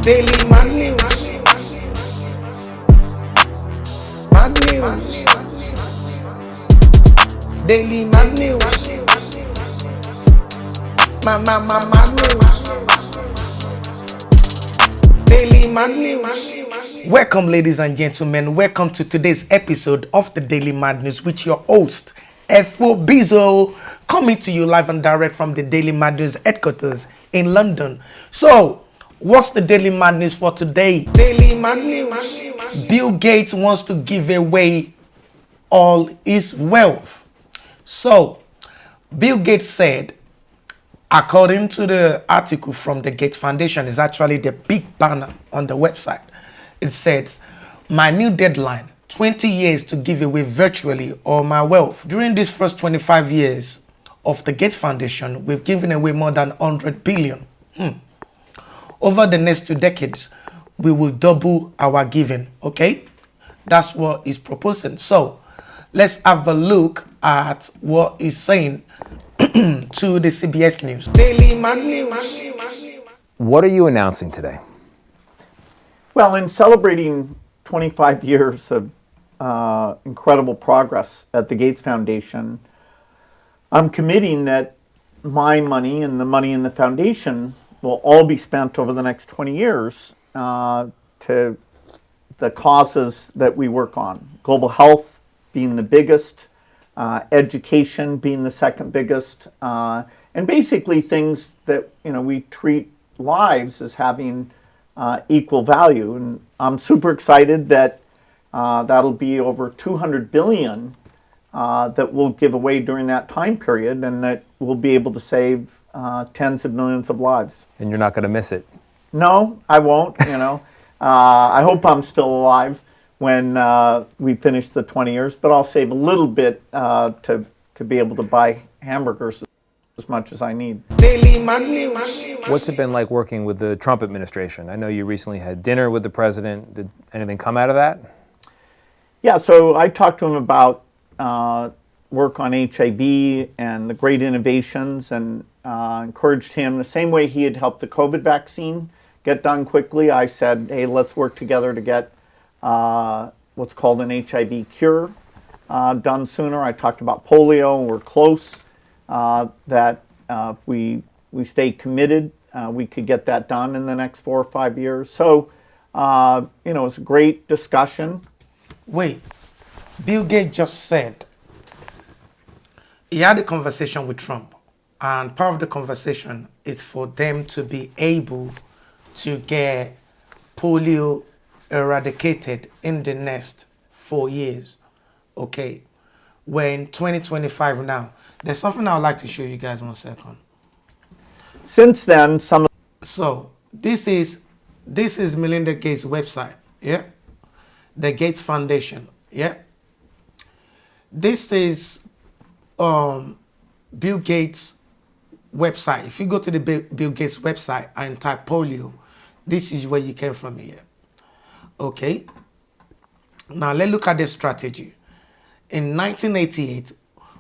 Daily Mad News. Mad News. Daily Mad News. Mad News. Daily Mad News. Welcome, ladies and gentlemen. Welcome to today's episode of the Daily Mad News with your host, Efo Bizo, coming to you live and direct from the Daily Mad News headquarters in London. So, what's the Daily Mad News for today? Daily Mad News. Bill Gates wants to give away all his wealth. So, Bill Gates said, according to the article from the Gates Foundation, is actually the big banner on the website. It says, my new deadline, 20 years to give away virtually all my wealth. During these first 25 years of the Gates Foundation, we've given away more than 100 billion. Over the next 2 decades, we will double our giving, okay? That's what he's proposing. So, let's have a look at what he's saying to the CBS News. Daily Mad News. What are you announcing today? Well, in celebrating 25 years of incredible progress at the Gates Foundation, I'm committing that my money and the money in the foundation will all be spent over the next 20 years to the causes that we work on. Global health being the biggest, education being the second biggest, and basically things that we treat lives as having equal value. And I'm super excited that that'll be over 200 billion that we'll give away during that time period, and that we'll be able to save tens of millions of lives. And you're not going to miss it. No, I won't. I hope I'm still alive when we finish the 20 years, but I'll save a little bit to be able to buy hamburgers as much as I need. Daily Mad News. What's it been like working with the Trump administration? I know you recently had dinner with the president. Did anything come out of that? Yeah, so I talked to him about work on HIV and the great innovations, and encouraged him the same way he had helped the COVID vaccine get done quickly. I said, hey, let's work together to get what's called an HIV cure done sooner. I talked about polio. We're close. That we stay committed, we could get that done in the next 4 or 5 years. So, it's a great discussion. Wait, Bill Gates just said he had a conversation with Trump, and part of the conversation is for them to be able to get polio eradicated in the next 4 years. Okay, we're in 2025 now. There's something I would like to show you guys 1 second. Since then, So this is Melinda Gates' website, yeah? The Gates Foundation, yeah? This is Bill Gates' website. If you go to the Bill Gates website and type polio, this is where you came from here. Okay? Now let's look at the strategy. In 1988,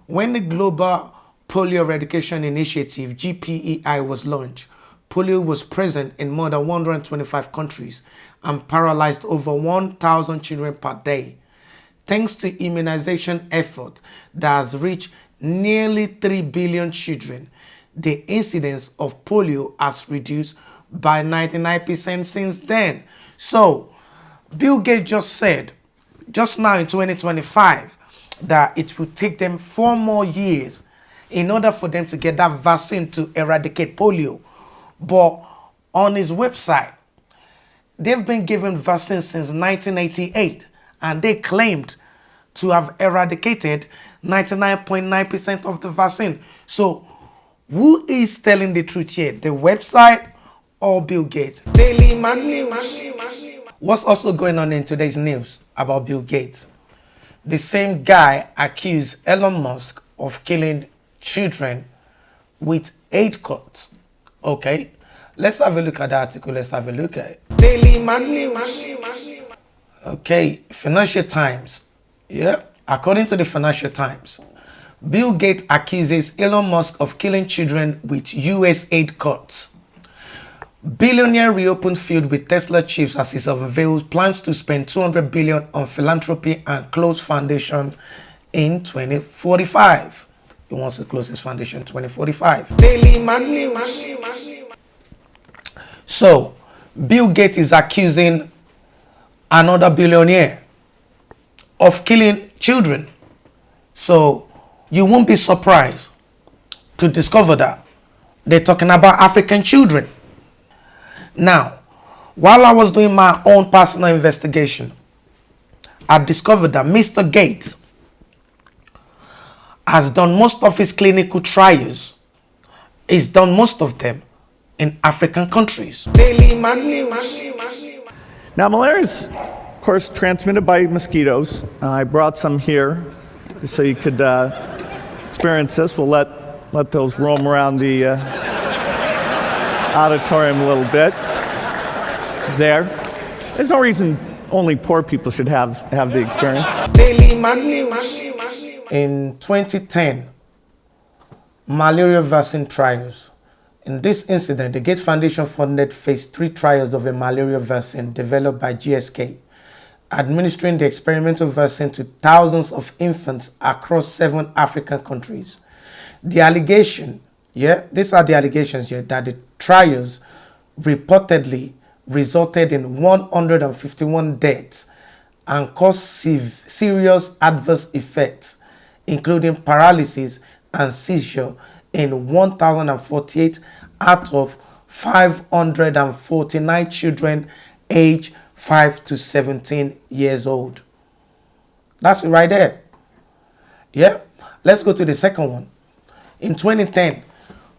when the Global Polio Eradication Initiative, GPEI, was launched, polio was present in more than 125 countries and paralyzed over 1,000 children per day. Thanks to immunization effort that has reached nearly 3 billion children, the incidence of polio has reduced by 99% since then. So, Bill Gates just said, just now in 2025, that it will take them 4 more years in order for them to get that vaccine to eradicate polio. But on his website, they've been given vaccines since 1988, and they claimed to have eradicated 99.9% of the vaccine. So who is telling the truth here? The website or Bill Gates? Daily Mad News. What's also going on in today's news about Bill Gates? The same guy accused Elon Musk of killing children with 8 cuts. Okay, let's have a look at the article. Let's have a look at it. Daily Mad News. Okay, Financial Times. Yeah, according to the Financial Times, Bill Gates accuses Elon Musk of killing children with US aid cuts. Billionaire reopened feud with Tesla chiefs as he unveils plans to spend $200 billion on philanthropy and close foundation in 2045. He wants to close his foundation in 2045. Daily Mag News. So, Bill Gates is accusing another billionaire of killing children. So, you won't be surprised to discover that they're talking about African children. Now, while I was doing my own personal investigation, I discovered that Mr. Gates has done most of his clinical trials. He's done most of them in African countries. Daily Mag News. Now, malaria is, of course, transmitted by mosquitoes. I brought some here so you could experience this. We'll let those roam around the auditorium a little bit. There. There's no reason only poor people should have the experience. Daily Mag News. In 2010, malaria vaccine trials. In this incident, the Gates Foundation funded phase 3 trials of a malaria vaccine developed by GSK, administering the experimental vaccine to thousands of infants across 7 African countries. The allegation, these are the allegations here, that the trials reportedly resulted in 151 deaths and caused serious adverse effects, including paralysis and seizure in 1,048 out of 549 children aged 5 to 17 years old. That's it right there. Yeah. Let's go to the second one. In 2010,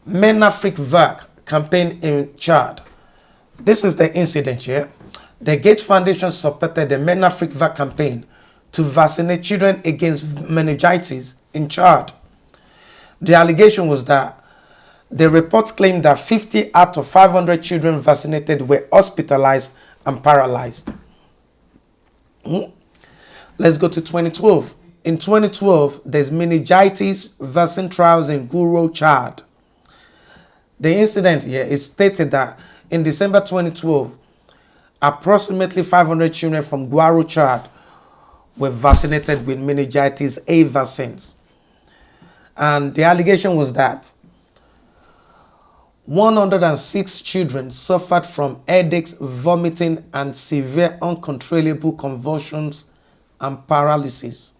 Men Afrique Vac campaign in Chad. This is the incident here. The Gates Foundation supported the Men Afrique Vac campaign to vaccinate children against meningitis in Chad. The allegation was that the reports claimed that 50 out of 500 children vaccinated were hospitalized and paralyzed. Let's go to 2012. In 2012, there's meningitis vaccine trials in Guro, Chad. The incident here is stated that in December 2012, approximately 500 children from Guro, Chad were vaccinated with meningitis A vaccines. And the allegation was that 106 children suffered from headaches, vomiting, and severe uncontrollable convulsions and paralysis.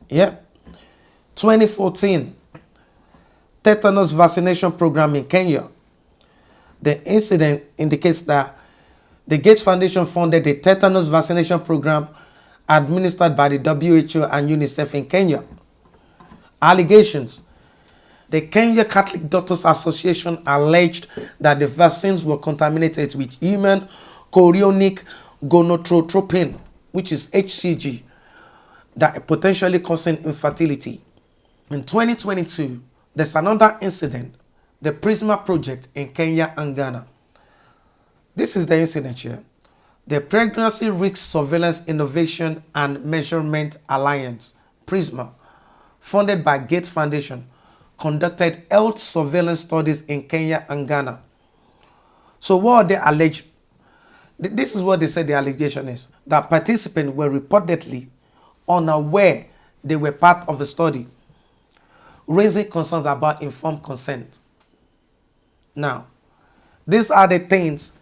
2014, tetanus vaccination program in Kenya. The incident indicates that the Gates Foundation funded a tetanus vaccination program administered by the WHO and UNICEF in Kenya. Allegations. The Kenya Catholic Doctors Association alleged that the vaccines were contaminated with human chorionic gonadotropin, which is HCG, that potentially causing infertility. In 2022, there's another incident, the Prisma project in Kenya and Ghana. This is the incident here. The Pregnancy Risk Surveillance Innovation and Measurement Alliance, Prisma, funded by Gates Foundation, conducted health surveillance studies in Kenya and Ghana. So what they allege, this is what they said the allegation is, that participants were reportedly unaware they were part of the study, raising concerns about informed consent. Now, these are the things,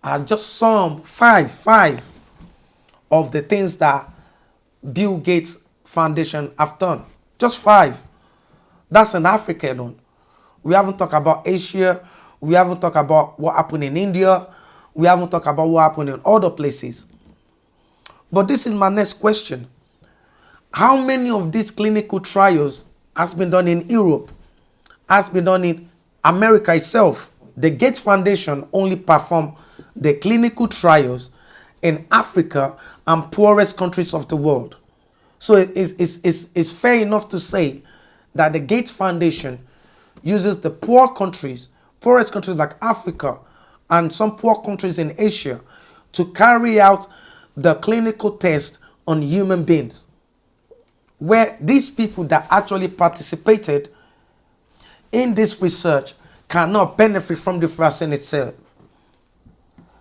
are just some five of the things that Bill Gates Foundation have done. Just 5. That's in Africa alone. We haven't talked about Asia. We haven't talked about what happened in India. We haven't talked about what happened in other places. But this is my next question. How many of these clinical trials has been done in Europe? Has been done in America itself? The Gates Foundation only perform the clinical trials in Africa and poorest countries of the world. So it's fair enough to say that the Gates Foundation uses the poorest countries like Africa and some poor countries in Asia to carry out the clinical test on human beings, where these people that actually participated in this research, cannot benefit from the vaccine itself.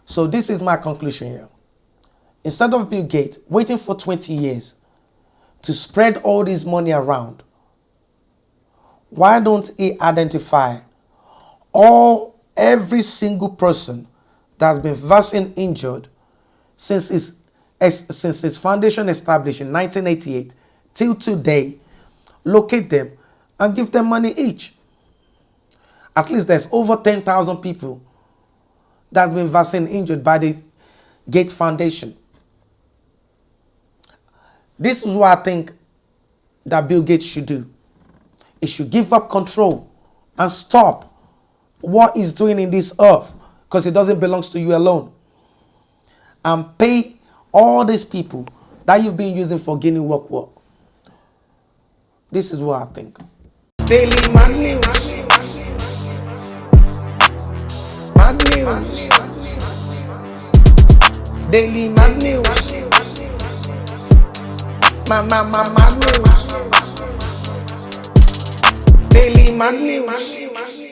So this is my conclusion here. Instead of Bill Gates waiting for 20 years to spread all this money around, why don't he identify every single person that's been vaccine injured since his foundation established in 1988 till today, locate them and give them money each. At least there's over 10,000 people that's been vaccine injured by the Gates Foundation. This is what I think that Bill Gates should do. He should give up control and stop what he's doing in this earth, because it doesn't belong to you alone. And pay all these people that you've been using for Guinea work. This is what I think. Daily Mag News. Mag News. Daily Mag News. Mag News. Daily Mag News.